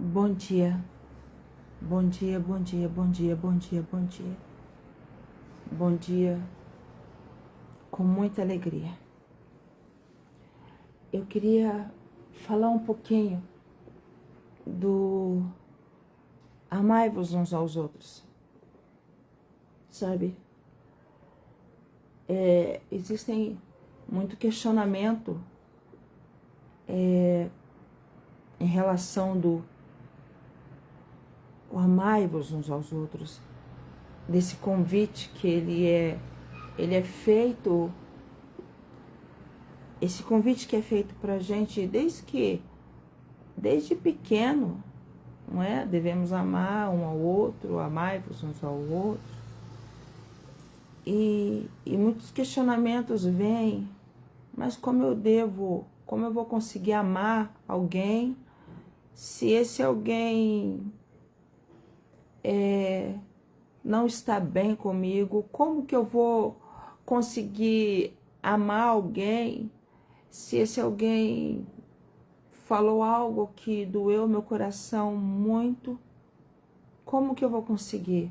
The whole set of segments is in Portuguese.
Bom dia, bom dia, bom dia, bom dia, bom dia, bom dia. Bom dia com muita alegria. Eu queria falar um pouquinho do amai-vos uns aos outros. Sabe? Existem muito questionamento em relação do amai-vos uns aos outros, desse convite que ele é feito, esse convite que é feito pra gente desde pequeno, não é? Devemos amar um ao outro, amai-vos uns ao outro. E muitos questionamentos vêm, mas como eu vou conseguir amar alguém se esse alguém não está bem comigo? Como que eu vou conseguir amar alguém se esse alguém falou algo que doeu meu coração muito? Como que eu vou conseguir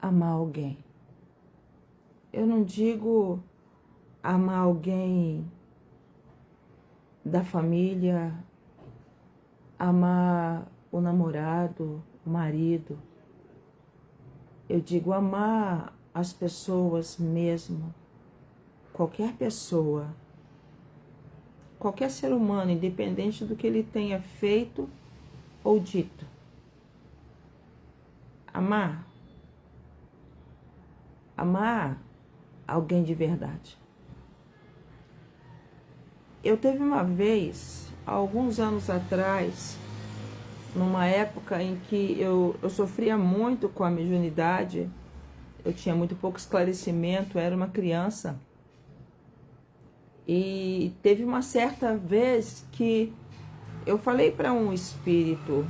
amar alguém? Eu não digo amar alguém da família, amar o namorado, o marido. Eu digo amar as pessoas mesmo, qualquer pessoa, qualquer ser humano, independente do que ele tenha feito ou dito. Amar alguém de verdade. Eu teve uma vez, há alguns anos atrás, numa época em que eu sofria muito com a mediunidade, eu tinha muito pouco esclarecimento, era uma criança. E teve uma certa vez que eu falei para um espírito,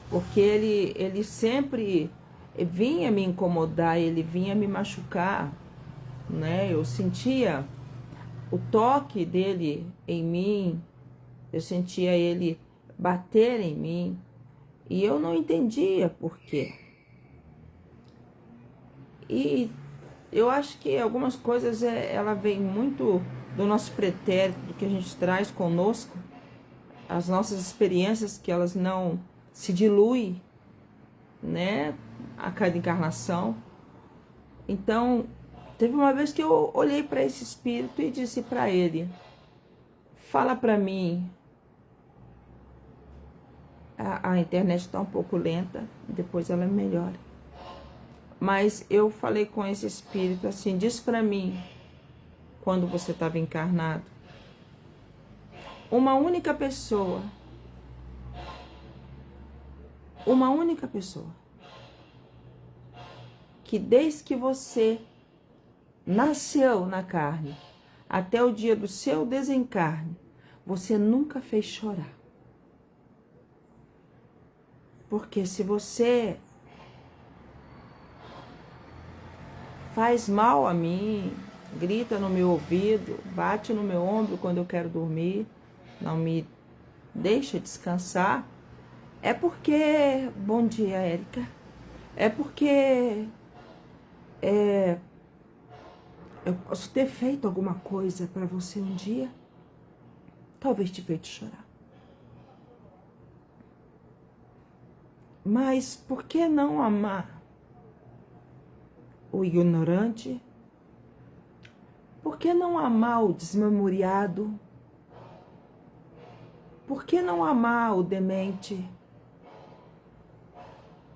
porque ele sempre vinha me incomodar, ele vinha me machucar, né? Eu sentia o toque dele em mim, eu sentia ele bater em mim, e eu não entendia por quê. E eu acho que algumas coisas ela vem muito do nosso pretérito, do que a gente traz conosco, as nossas experiências, que elas não se diluem, né, a cada encarnação. Então, teve uma vez que eu olhei para esse espírito e disse para ele: fala para mim. A internet está um pouco lenta, depois ela melhora. Mas eu falei com esse espírito assim: diz para mim, quando você estava encarnado, uma única pessoa, que desde que você nasceu na carne até o dia do seu desencarne, você nunca fez chorar. Porque se você faz mal a mim, grita no meu ouvido, bate no meu ombro quando eu quero dormir, não me deixa descansar, é porque... Bom dia, Érica. É porque eu posso ter feito alguma coisa para você um dia, talvez te feito chorar. Mas por que não amar o ignorante? Por que não amar o desmemoriado? Por que não amar o demente?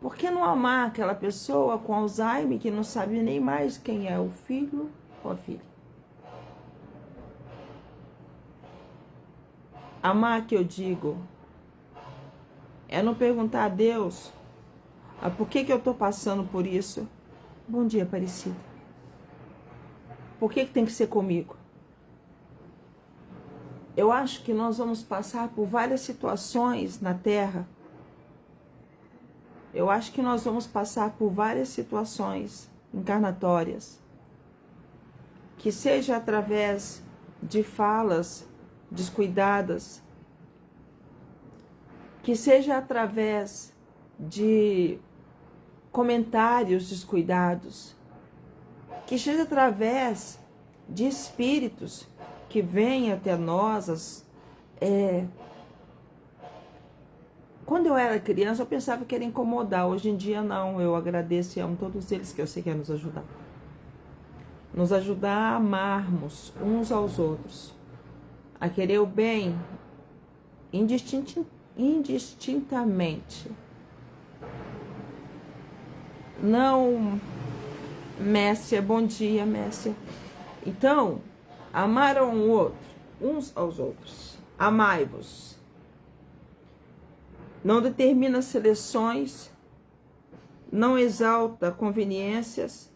Por que não amar aquela pessoa com Alzheimer que não sabe nem mais quem é o filho ou a filha? Amar, que eu digo, é não perguntar a Deus: por que eu estou passando por isso? Bom dia, Aparecida. Por que tem que ser comigo? Eu acho que nós vamos passar por várias situações na Terra. Eu acho que nós vamos passar por várias situações encarnatórias, que seja através de falas descuidadas, que seja através de comentários descuidados, que seja através de espíritos que vêm até nós. Quando eu era criança, eu pensava que era incomodar. Hoje em dia, não. Eu agradeço e amo todos eles, que eu sei que é nos ajudar. Nos ajudar a amarmos uns aos outros, a querer o bem indistintamente. Não, Messia, bom dia, Messia. Então, amar um outro, uns aos outros. Amai-vos. Não determina seleções, não exalta conveniências,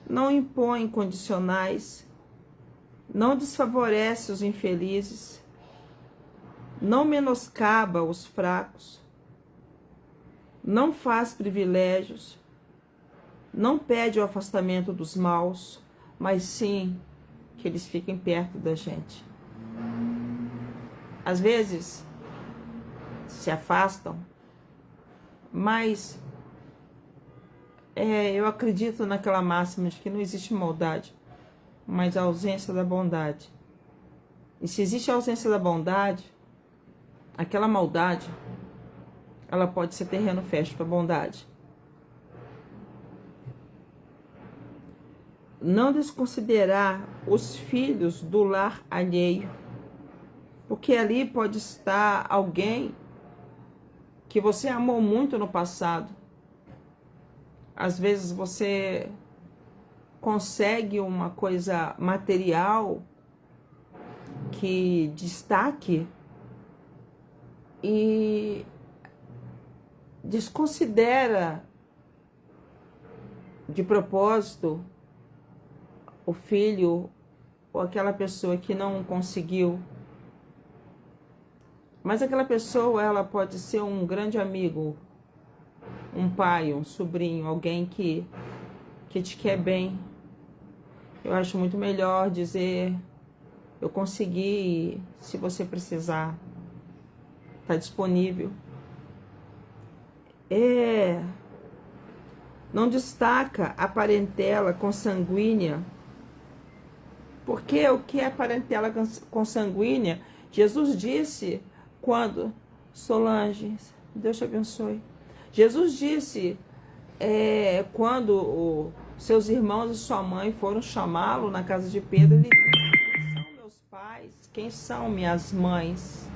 não impõe condicionais, não desfavorece os infelizes, não menoscaba os fracos, não faz privilégios, não pede o afastamento dos maus, mas sim que eles fiquem perto da gente. Às vezes se afastam, mas eu acredito naquela máxima de que não existe maldade, mas a ausência da bondade. E se existe a ausência da bondade, aquela maldade, ela pode ser terreno fértil para a bondade. Não desconsiderar os filhos do lar alheio, porque ali pode estar alguém que você amou muito no passado. Às vezes você consegue uma coisa material que destaque e desconsidera de propósito o filho ou aquela pessoa que não conseguiu. Mas aquela pessoa, ela pode ser um grande amigo, um pai, um sobrinho, alguém que te quer bem. Eu acho muito melhor dizer: eu consegui, se você precisar, está disponível. Não destaca a parentela consanguínea, porque o que é parentela consanguínea? Jesus disse quando, Solange, Deus te abençoe. Jesus disse quando seus irmãos e sua mãe foram chamá-lo na casa de Pedro, ele disse: quem são meus pais? Quem são minhas mães?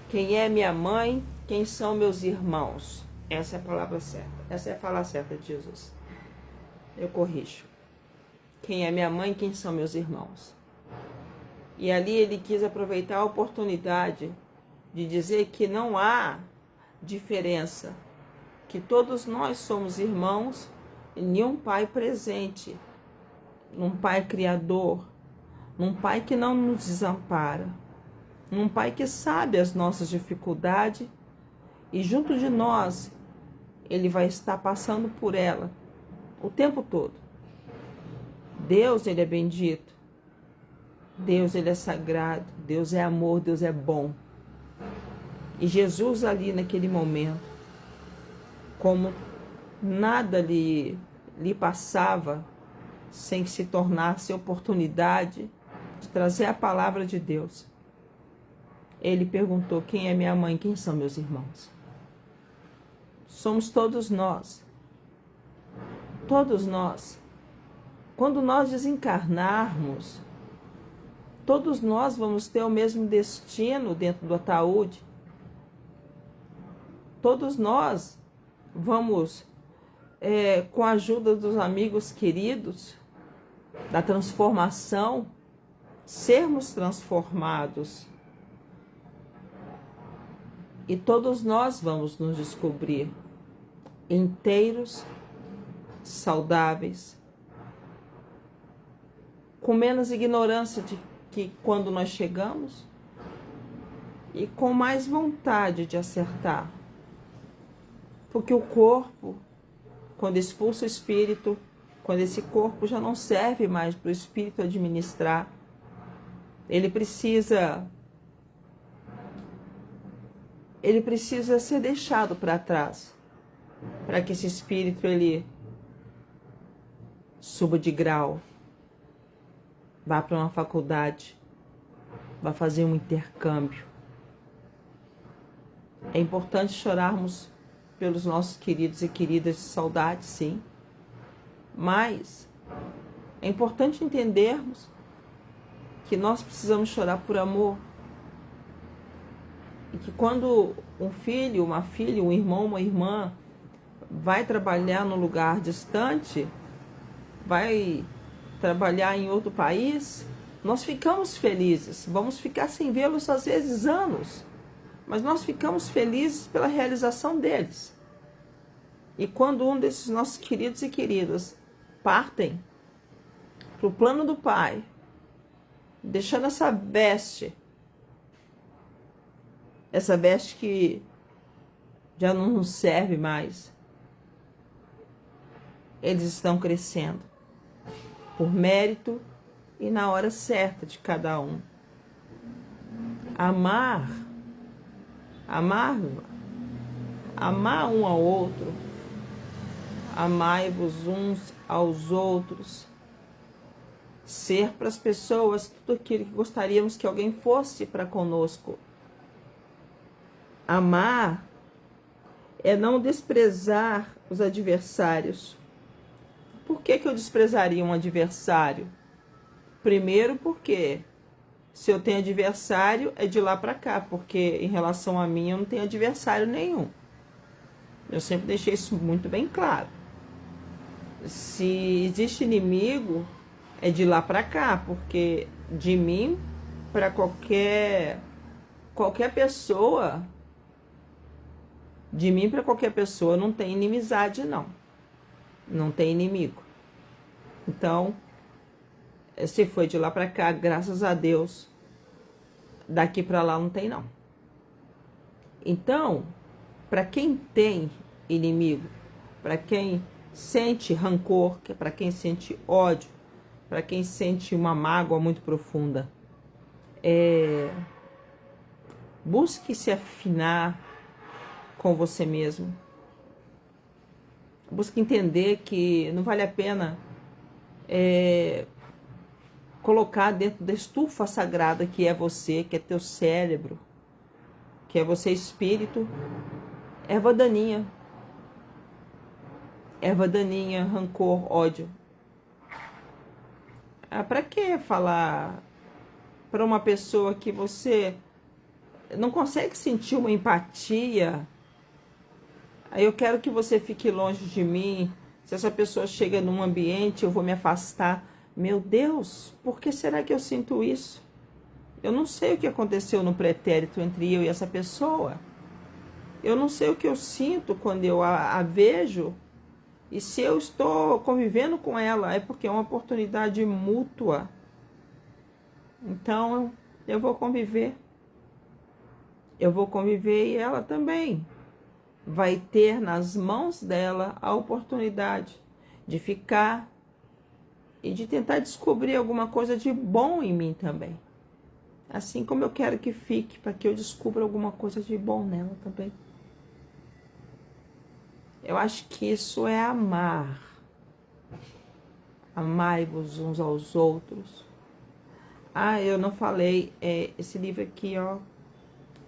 Quem é minha mãe? Quem são meus irmãos? Essa é a palavra certa. Essa é a fala certa de Jesus. Eu corrijo. Quem é minha mãe? Quem são meus irmãos? E ali ele quis aproveitar a oportunidade de dizer que não há diferença, que todos nós somos irmãos em um pai presente, num pai criador, num pai que não nos desampara, num pai que sabe as nossas dificuldades e junto de nós ele vai estar passando por ela o tempo todo. Deus, ele é bendito. Deus, ele é sagrado. Deus é amor, Deus é bom. E Jesus ali naquele momento, como nada lhe passava sem que se tornasse oportunidade de trazer a palavra de Deus, ele perguntou: quem é minha mãe? Quem são meus irmãos? Somos todos nós. Todos nós. Quando nós desencarnarmos, todos nós vamos ter o mesmo destino dentro do ataúde. Todos nós vamos, com a ajuda dos amigos queridos, da transformação, sermos transformados. E todos nós vamos nos descobrir inteiros, saudáveis, com menos ignorância de que quando nós chegamos e com mais vontade de acertar. Porque o corpo, quando expulsa o espírito, quando esse corpo já não serve mais para o espírito administrar, ele precisa ele precisa ser deixado para trás, para que esse espírito ele suba de grau, vá para uma faculdade, vá fazer um intercâmbio. É importante chorarmos pelos nossos queridos e queridas de saudade, sim. Mas é importante entendermos que nós precisamos chorar por amor. E que quando um filho, uma filha, um irmão, uma irmã vai trabalhar num lugar distante, vai trabalhar em outro país, nós ficamos felizes. Vamos ficar sem vê-los às vezes anos, mas nós ficamos felizes pela realização deles. E quando um desses nossos queridos e queridas partem para o plano do Pai, deixando essa veste que já não nos serve mais, eles estão crescendo por mérito e na hora certa de cada um. Amar um ao outro, amai-vos uns aos outros, ser para as pessoas tudo aquilo que gostaríamos que alguém fosse para conosco. Amar é não desprezar os adversários. Por que eu desprezaria um adversário? Primeiro porque se eu tenho adversário é de lá para cá, porque em relação a mim eu não tenho adversário nenhum. Eu sempre deixei isso muito bem claro. Se existe inimigo, é de lá para cá, porque de mim para qualquer pessoa, de mim para qualquer pessoa não tem inimizade, não. Não tem inimigo. Então, se foi de lá para cá, graças a Deus, daqui para lá não tem, não. Então, para quem tem inimigo, para quem sente rancor, para quem sente ódio, para quem sente uma mágoa muito profunda, busque se afinar com você mesmo. Busque entender que não vale a pena colocar dentro da estufa sagrada que é você, que é teu cérebro, que é você espírito, erva daninha, rancor, ódio. Para que falar para uma pessoa que você não consegue sentir uma empatia? Aí eu quero que você fique longe de mim. Se essa pessoa chega num ambiente, eu vou me afastar. Meu Deus, por que será que eu sinto isso? Eu não sei o que aconteceu no pretérito entre eu e essa pessoa. Eu não sei o que eu sinto quando eu a vejo. E se eu estou convivendo com ela, é porque é uma oportunidade mútua. Então, eu vou conviver. Eu vou conviver e ela também vai ter nas mãos dela a oportunidade de ficar e de tentar descobrir alguma coisa de bom em mim também. Assim como eu quero que fique, para que eu descubra alguma coisa de bom nela também. Eu acho que isso é amar. Amai-vos uns aos outros. Eu não falei, esse livro aqui, ó,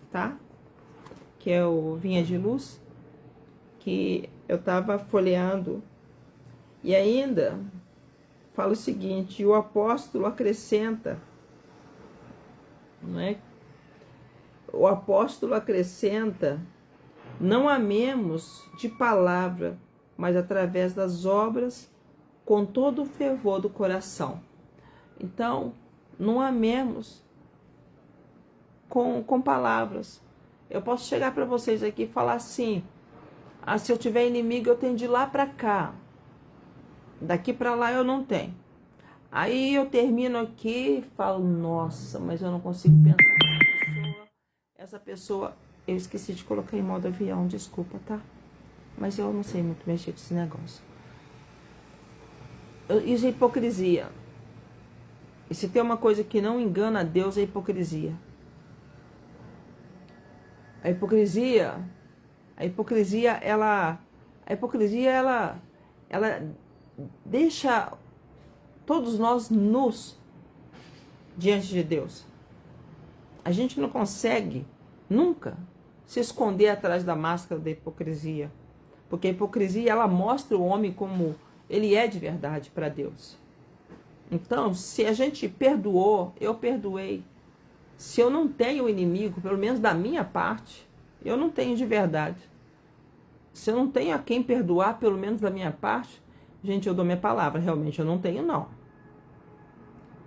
tá? Que é o Vinha de Luz, que eu tava folheando. E ainda fala o seguinte: o apóstolo acrescenta, não é? O apóstolo acrescenta: não amemos de palavra, mas através das obras, com todo o fervor do coração. Então, não amemos com palavras. Eu posso chegar para vocês aqui e falar assim: se eu tiver inimigo, eu tenho de lá para cá. Daqui para lá eu não tenho. Aí eu termino aqui e falo: nossa, mas eu não consigo pensar nessa pessoa. Eu esqueci de colocar em modo avião, desculpa, tá? Mas eu não sei muito mexer com esse negócio. Isso é hipocrisia. E se tem uma coisa que não engana a Deus, é hipocrisia. A hipocrisia, a hipocrisia, ela deixa todos nós nus diante de Deus. A gente não consegue nunca se esconder atrás da máscara da hipocrisia, porque a hipocrisia, ela mostra o homem como ele é de verdade para Deus. Então, se a gente perdoou, eu perdoei. Se eu não tenho inimigo, pelo menos da minha parte, eu não tenho de verdade. Se eu não tenho a quem perdoar, pelo menos da minha parte, gente, eu dou minha palavra, realmente eu não tenho, não.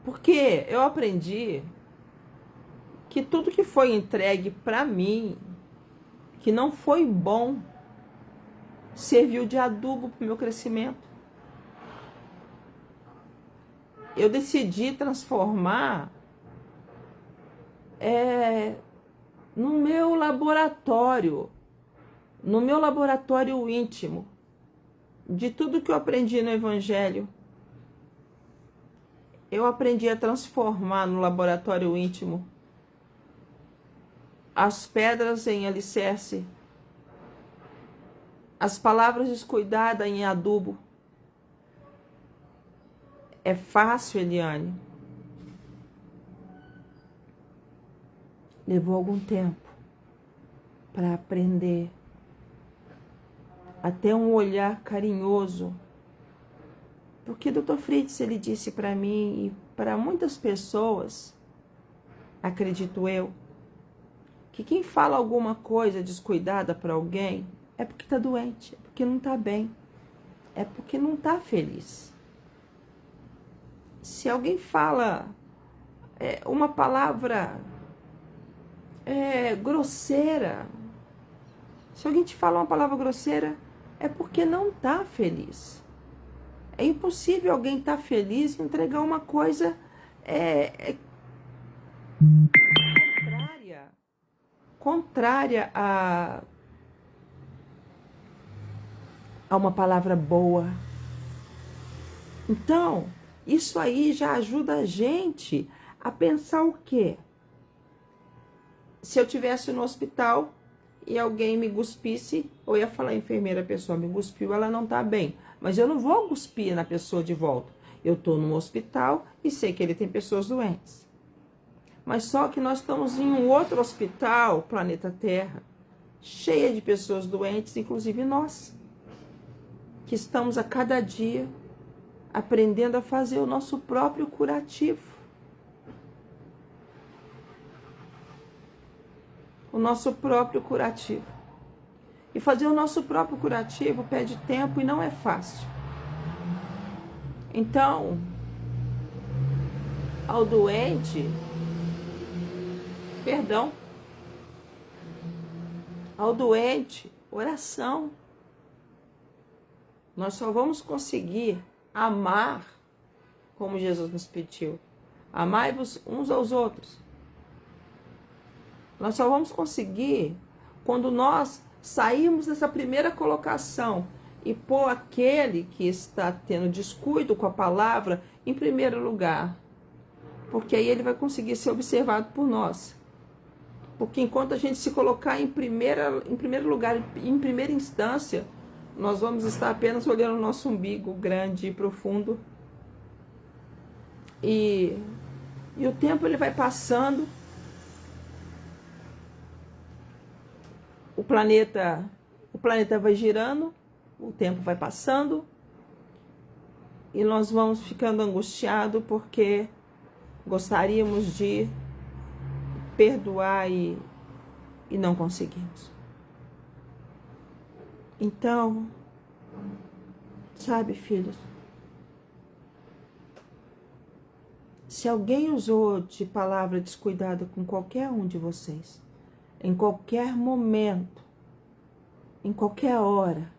Porque eu aprendi que tudo que foi entregue para mim, que não foi bom, serviu de adubo para o meu crescimento. Eu decidi transformar no meu laboratório íntimo, de tudo que eu aprendi no Evangelho. Eu aprendi a transformar no laboratório íntimo as pedras em alicerce, as palavras descuidadas em adubo. É fácil, Eliane? Levou algum tempo para aprender a ter um olhar carinhoso. Porque Dr. Fritz, ele disse para mim e para muitas pessoas, acredito eu, que quem fala alguma coisa descuidada para alguém é porque está doente, é porque não está bem, é porque não está feliz. Se alguém fala uma palavra grosseira, se alguém te fala uma palavra grosseira, é porque não está feliz. É impossível alguém estar feliz e entregar uma coisa contrária a uma palavra boa. Então, isso aí já ajuda a gente a pensar o quê? Se eu estivesse no hospital e alguém me cuspisse, eu ia falar, enfermeira, a pessoa me cuspiu, ela não está bem. Mas eu não vou cuspir na pessoa de volta. Eu estou num hospital e sei que ele tem pessoas doentes. Mas só que nós estamos em um outro hospital, planeta Terra, cheia de pessoas doentes, inclusive nós, que estamos a cada dia aprendendo a fazer o nosso próprio curativo. O nosso próprio curativo. E fazer o nosso próprio curativo pede tempo e não é fácil. Então, ao doente, oração. Nós só vamos conseguir amar como Jesus nos pediu. Amai-vos uns aos outros. Nós só vamos conseguir quando nós sairmos dessa primeira colocação e pôr aquele que está tendo descuido com a palavra em primeiro lugar. Porque aí ele vai conseguir ser observado por nós. Porque enquanto a gente se colocar em primeiro lugar, em primeira instância, nós vamos estar apenas olhando o nosso umbigo grande e profundo. E o tempo ele vai passando. O planeta vai girando, o tempo vai passando e nós vamos ficando angustiados porque gostaríamos de perdoar e não conseguimos. Então, sabe, filhos, se alguém usou de palavra descuidada com qualquer um de vocês, em qualquer momento, em qualquer hora,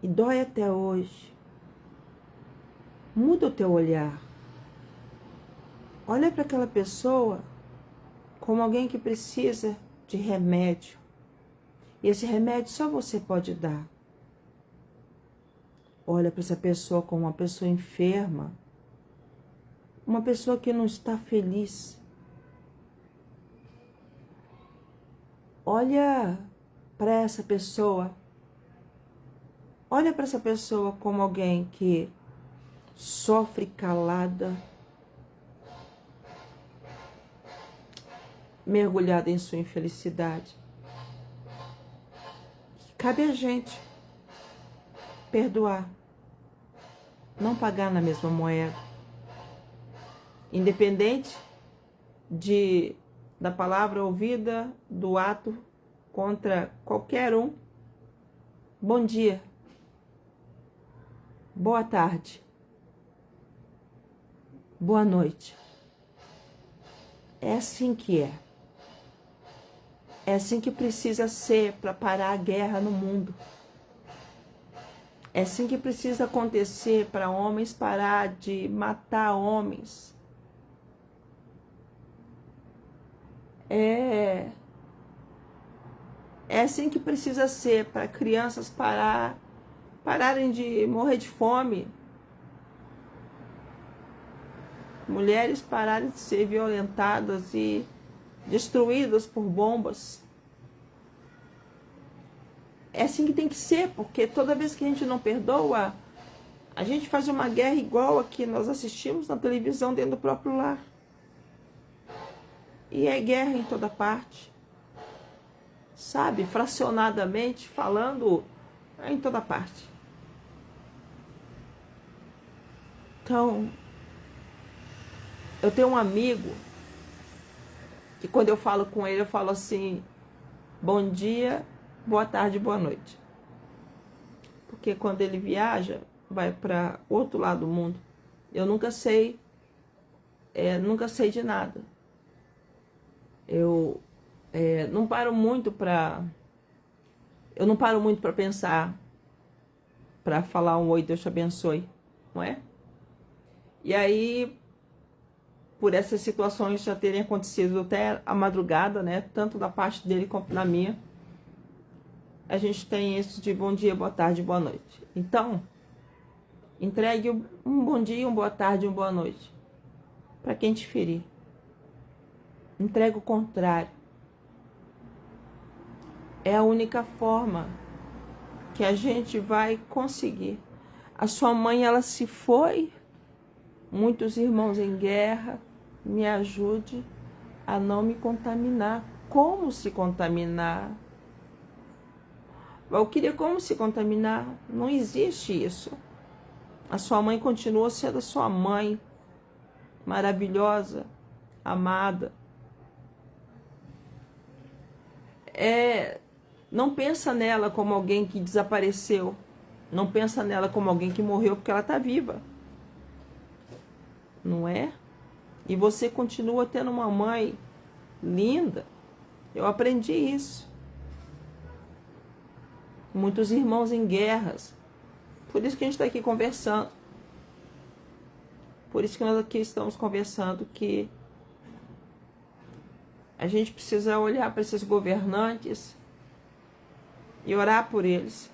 e dói até hoje, muda o teu olhar. Olha para aquela pessoa como alguém que precisa de remédio. E esse remédio só você pode dar. Olha para essa pessoa como uma pessoa enferma, uma pessoa que não está feliz. Olha para essa pessoa. Olha para essa pessoa como alguém que sofre calada, mergulhada em sua infelicidade. Cabe a gente perdoar, não pagar na mesma moeda. Independente da palavra ouvida, do ato contra qualquer um. Bom dia, boa tarde, boa noite. É assim que é. É assim que precisa ser para parar a guerra no mundo. É assim que precisa acontecer para homens parar de matar homens. É assim que precisa ser para crianças pararem de morrer de fome. Mulheres pararem de ser violentadas e destruídas por bombas. É assim que tem que ser, porque toda vez que a gente não perdoa, a gente faz uma guerra igual a que nós assistimos na televisão dentro do próprio lar. E é guerra em toda parte. Sabe? Fracionadamente falando, é em toda parte. Então, eu tenho um amigo que quando eu falo com ele, eu falo assim: bom dia, boa tarde, boa noite. Porque quando ele viaja, vai para outro lado do mundo, eu nunca sei de nada. Eu não paro muito para pensar, para falar um oi, Deus te abençoe, não é? E aí, por essas situações já terem acontecido até a madrugada, né? Tanto da parte dele quanto da minha, a gente tem isso de bom dia, boa tarde, boa noite. Então, entregue um bom dia, uma boa tarde, uma boa noite para quem te ferir. Entrega o contrário. É a única forma que a gente vai conseguir. A sua mãe, ela se foi. Muitos irmãos em guerra. Me ajude a não me contaminar. Como se contaminar? Valquíria, como se contaminar? Não existe isso. A sua mãe continua sendo a sua mãe, maravilhosa, amada. Não pensa nela como alguém que desapareceu. Não pensa nela como alguém que morreu, porque ela está viva. Não é? E você continua tendo uma mãe linda. Eu aprendi isso. Muitos irmãos em guerras. Por isso que a gente está aqui conversando. Por isso que nós aqui estamos conversando que a gente precisa olhar para esses governantes e orar por eles.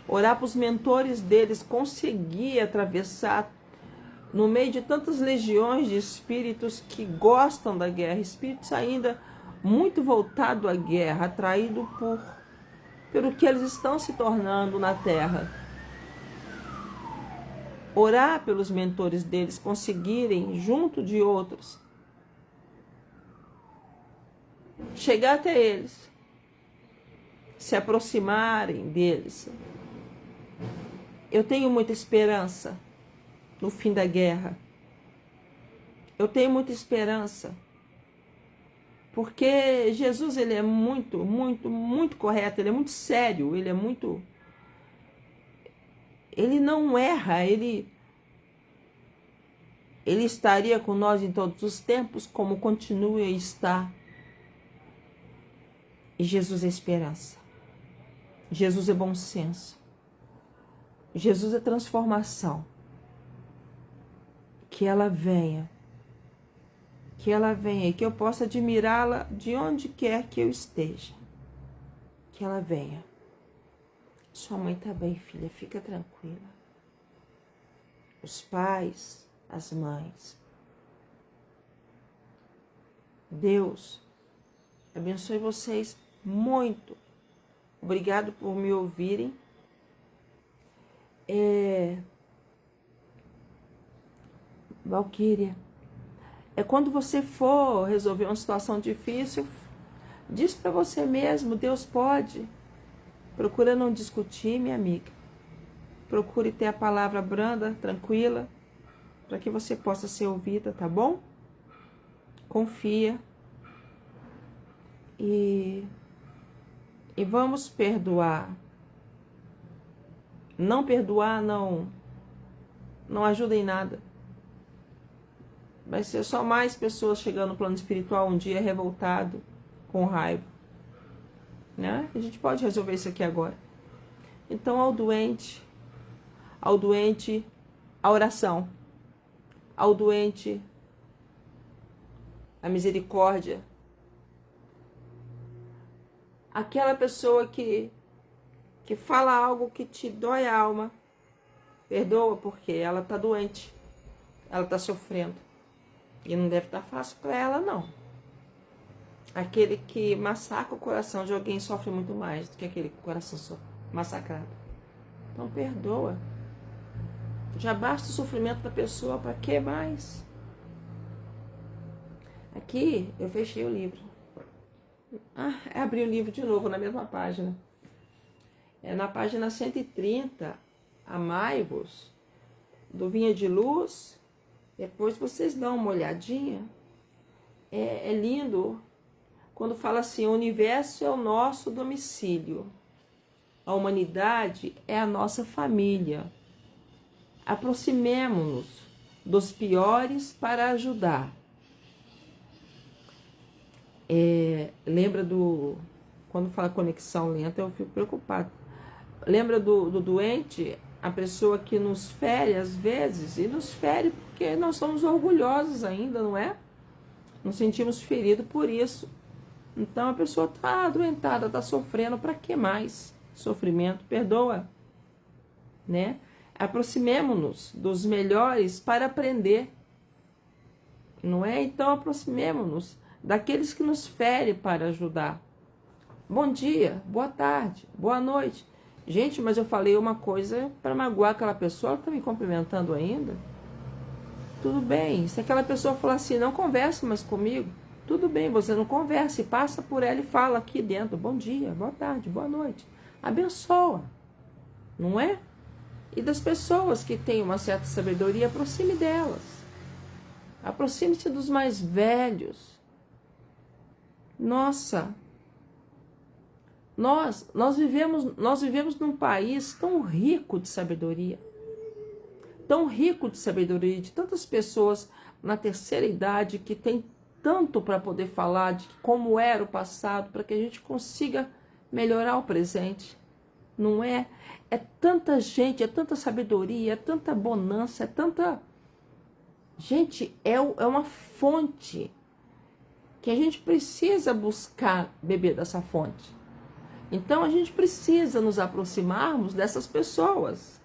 Orar para os mentores deles conseguir atravessar no meio de tantas legiões de espíritos que gostam da guerra, espíritos ainda muito voltados à guerra, atraídos pelo que eles estão se tornando na Terra. Orar pelos mentores deles conseguirem, junto de outros, chegar até eles, se aproximarem deles. Eu tenho muita esperança no fim da guerra. Eu tenho muita esperança. Porque Jesus, ele é muito, muito, muito correto, ele é muito sério, ele não erra, ele estaria com nós em todos os tempos, como continua a estar. E Jesus é esperança. Jesus é bom senso. Jesus é transformação. Que ela venha e que eu possa admirá-la de onde quer que eu esteja. Que ela venha. Sua mãe está bem, filha, fica tranquila. Os pais, as mães. Deus abençoe vocês muito. Obrigado por me ouvirem. Valquíria, quando você for resolver uma situação difícil, diz para você mesmo, Deus pode. Procura não discutir, minha amiga. Procure ter a palavra branda, tranquila, para que você possa ser ouvida, tá bom? Confia. E vamos perdoar. Não perdoar não ajuda em nada. Vai ser só mais pessoas chegando no plano espiritual um dia revoltado, com raiva. Né? A gente pode resolver isso aqui agora. Então, ao doente, a oração. Ao doente, a misericórdia. Aquela pessoa que fala algo que te dói a alma, perdoa porque ela está doente, ela está sofrendo. E não deve estar fácil para ela, não. Aquele que massacra o coração de alguém sofre muito mais do que aquele coração massacrado. Então perdoa. Já basta o sofrimento da pessoa, para que mais? Aqui eu fechei o livro. Abri o livro de novo na mesma página. Na página 130, Amai-vos, do Vinha de Luz. Depois vocês dão uma olhadinha. É lindo quando fala assim: o universo é o nosso domicílio. A humanidade é a nossa família. Aproximemo-nos dos piores para ajudar. Lembra quando fala conexão lenta, eu fico preocupado. Lembra do doente, a pessoa que nos fere às vezes, e nos fere porque nós somos orgulhosos ainda, não é? Nos sentimos feridos por isso. Então a pessoa está adoentada, está sofrendo, para que mais? Sofrimento, perdoa, né? Aproximemo-nos dos melhores para aprender, não é? Então aproximemo-nos daqueles que nos ferem para ajudar. Bom dia, boa tarde, boa noite. Gente, mas eu falei uma coisa para magoar aquela pessoa, ela está me cumprimentando ainda? Tudo bem, se aquela pessoa falar assim, não converse mais comigo, tudo bem, você não converse, passa por ela e fala aqui dentro, bom dia, boa tarde, boa noite. Abençoa, não é? E das pessoas que têm uma certa sabedoria, aproxime delas. Aproxime-se dos mais velhos. Nossa, nós vivemos num país tão rico de sabedoria. Tão rico de sabedoria, de tantas pessoas na terceira idade que tem tanto para poder falar de como era o passado, para que a gente consiga melhorar o presente. Não é? É tanta gente, é tanta sabedoria, é tanta bonança, é tanta... Gente, é uma fonte que a gente precisa buscar beber dessa fonte. Então a gente precisa nos aproximarmos dessas pessoas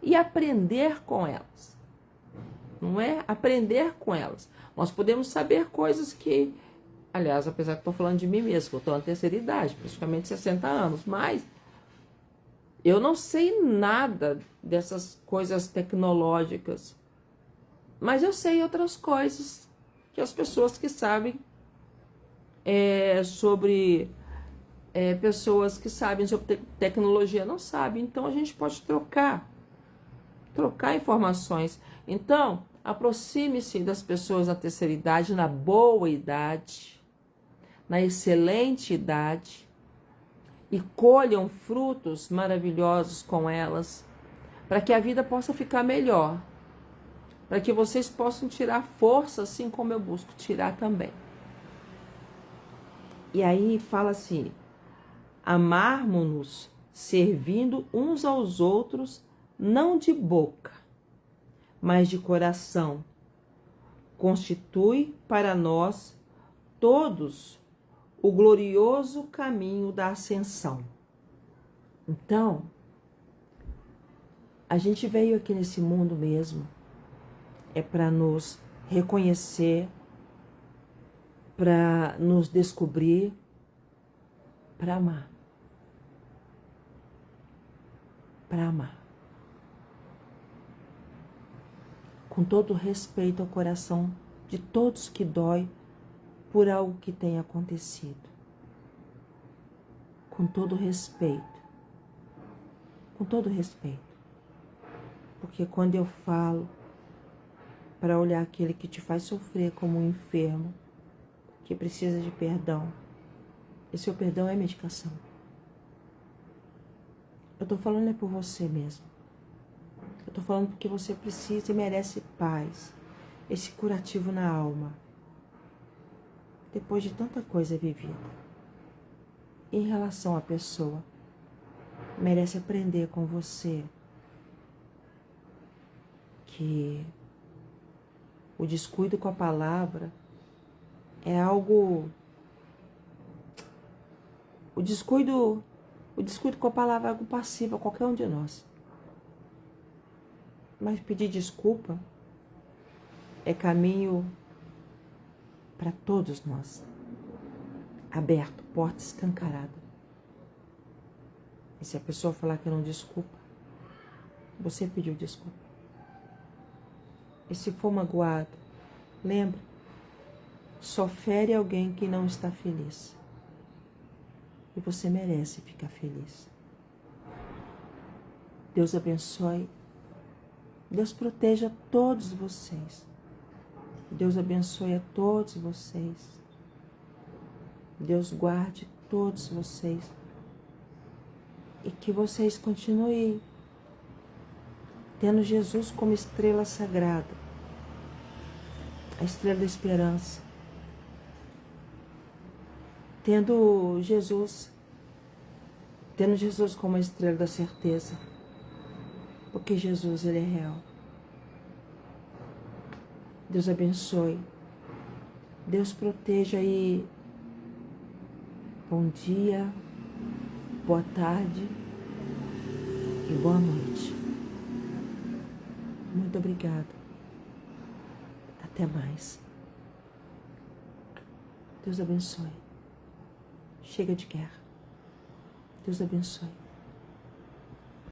e aprender com elas. Não é? Aprender com elas. Nós podemos saber coisas que, aliás, apesar que estou falando de mim mesmo, que eu estou na terceira idade, praticamente 60 anos, mas eu não sei nada dessas coisas tecnológicas, mas eu sei outras coisas que as pessoas que sabem sobre pessoas que sabem sobre tecnologia não sabem. Então a gente pode trocar informações. Então, aproxime-se das pessoas na terceira idade, na boa idade, na excelente idade, e colham frutos maravilhosos com elas, para que a vida possa ficar melhor, para que vocês possam tirar força, assim como eu busco tirar também. E aí fala assim: amarmos-nos servindo uns aos outros, não de boca, mas de coração, constitui para nós todos o glorioso caminho da ascensão. Então, a gente veio aqui nesse mundo mesmo, para nos reconhecer, para nos descobrir, para amar. Para amar. Com todo respeito ao coração de todos que dói por algo que tenha acontecido. Com todo respeito. Com todo respeito. Porque quando eu falo para olhar aquele que te faz sofrer como um enfermo, que precisa de perdão, esse seu perdão é medicação. Eu tô falando é por você mesmo. Eu tô falando porque você precisa e merece paz, esse curativo na alma, depois de tanta coisa vivida. Em relação à pessoa, merece aprender com você que o descuido com a palavra é algo... O descuido com a palavra é algo passivo a qualquer um de nós. Mas pedir desculpa é caminho para todos nós. Aberto, porta escancarada. E se a pessoa falar que não desculpa, você pediu desculpa. E se for magoado, lembra, só fere alguém que não está feliz. E você merece ficar feliz. Deus abençoe. Deus proteja todos vocês. Deus abençoe a todos vocês. Deus guarde todos vocês. E que vocês continuem tendo Jesus como estrela sagrada. A estrela da esperança. Tendo Jesus como a estrela da certeza. Porque Jesus, Ele é real. Deus abençoe. Deus proteja e bom dia, boa tarde e boa noite. Muito obrigada. Até mais. Deus abençoe. Chega de guerra. Deus abençoe.